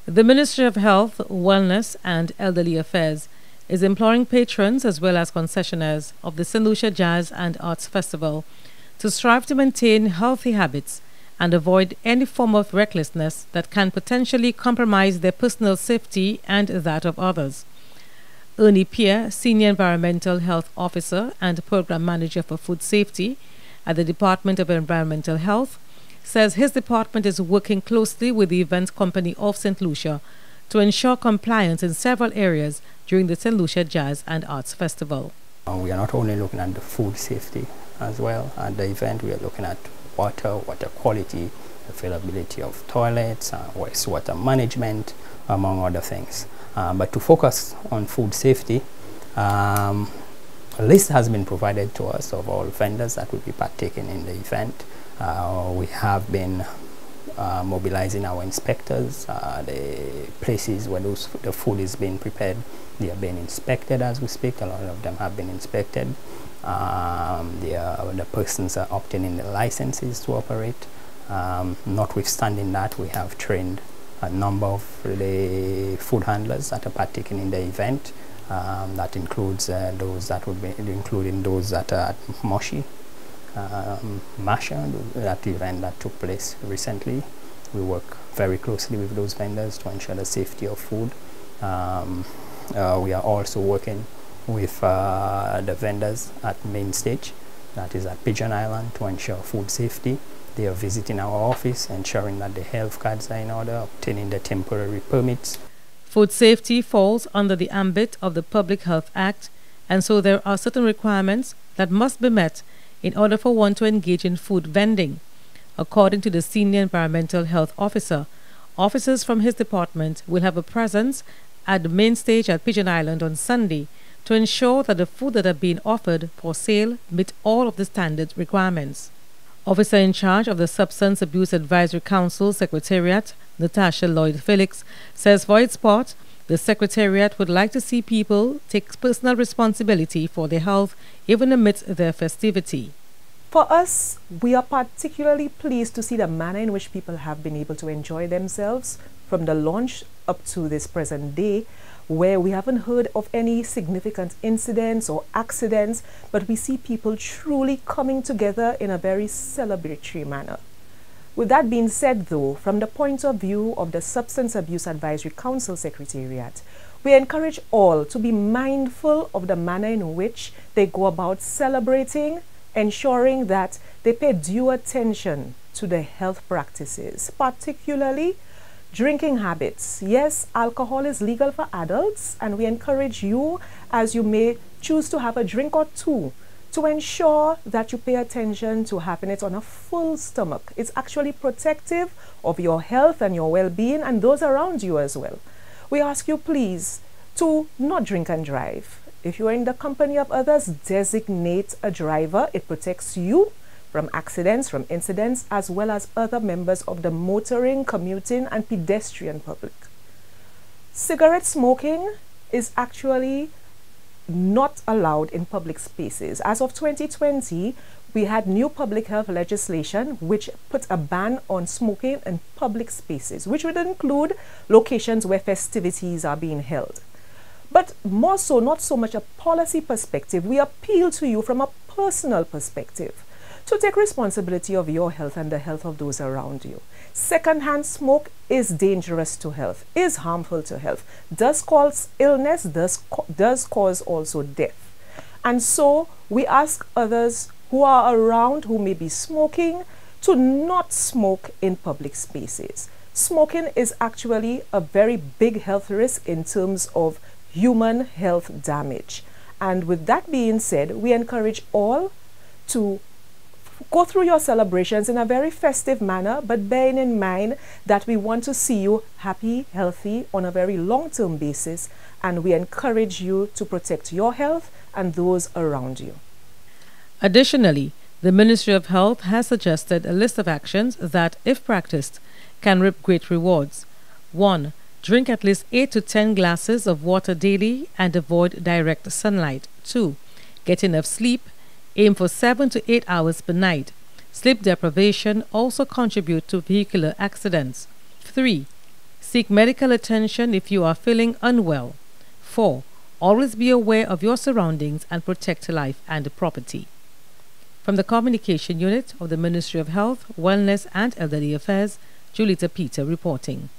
The Ministry of Health, Wellness and Elderly Affairs is imploring patrons as well as concessionaires of the St. Lucia Jazz and Arts Festival to strive to maintain healthy habits and avoid any form of recklessness that can potentially compromise their personal safety and that of others. Ernie Pierre, Senior Environmental Health Officer and Program Manager for Food Safety at the Department of Environmental Health, says his department is working closely with the event company of St. Lucia to ensure compliance in several areas during the St. Lucia Jazz and Arts Festival. We are not only looking at the food safety as well at the event, we are looking at water quality, availability of toilets, wastewater management, among other things. But to focus on food safety, a list has been provided to us of all vendors that will be partaking in the event. We have been mobilizing our inspectors. The places where the food is being prepared, they are being inspected as we speak. A lot of them have been inspected. The persons are obtaining the licenses to operate. Notwithstanding that, we have trained a number of the food handlers that are partaking in the event. That includes those that would be including those that are at Masha, that event that took place recently. We work very closely with those vendors to ensure the safety of food. We are also working with the vendors at Main Stage, that is at Pigeon Island, to ensure food safety. They are visiting our office, ensuring that the health cards are in order, obtaining the temporary permits. Food safety falls under the ambit of the Public Health Act, and so there are certain requirements that must be met in order for one to engage in food vending. According to the Senior Environmental Health Officer, officers from his department will have a presence at the Main Stage at Pigeon Island on Sunday to ensure that the food that are being offered for sale meet all of the standard requirements. Officer in charge of the Substance Abuse Advisory Council Secretariat, Natasha Lloyd Felix, says for its part, the Secretariat would like to see people take personal responsibility for their health even amidst their festivity. For us, we are particularly pleased to see the manner in which people have been able to enjoy themselves from the launch up to this present day, where we haven't heard of any significant incidents or accidents, but we see people truly coming together in a very celebratory manner. With that being said, though, from the point of view of the Substance Abuse Advisory Council Secretariat, we encourage all to be mindful of the manner in which they go about celebrating, ensuring that they pay due attention to their health practices, particularly drinking habits. Yes, alcohol is legal for adults, and we encourage you, as you may choose to have a drink or two, to ensure that you pay attention to having it on a full stomach. It's actually protective of your health and your well-being and those around you as well. We ask you, please, to not drink and drive. If you are in the company of others, designate a driver. It protects you from accidents, from incidents, as well as other members of the motoring, commuting, and pedestrian public. Cigarette smoking is actually not allowed in public spaces. As of 2020, we had new public health legislation which put a ban on smoking in public spaces, which would include locations where festivities are being held. But more so, not so much a policy perspective, we appeal to you from a personal perspective to take responsibility of your health and the health of those around you. Secondhand smoke is dangerous to health, is harmful to health, does cause illness, does cause also death. And so we ask others who are around who may be smoking to not smoke in public spaces. Smoking is actually a very big health risk in terms of human health damage. And with that being said, we encourage all to go through your celebrations in a very festive manner, but bearing in mind that we want to see you happy, healthy on a very long-term basis, and we encourage you to protect your health and those around you. Additionally, the Ministry of Health has suggested a list of actions that, if practiced, can reap great rewards. 1. Drink at least 8 to 10 glasses of water daily and avoid direct sunlight. 2. Get enough sleep. Aim for 7 to 8 hours per night. Sleep deprivation also contributes to vehicular accidents. 3. Seek medical attention if you are feeling unwell. 4. Always be aware of your surroundings and protect life and property. From the Communication Unit of the Ministry of Health, Wellness and Elderly Affairs, Julita Peter reporting.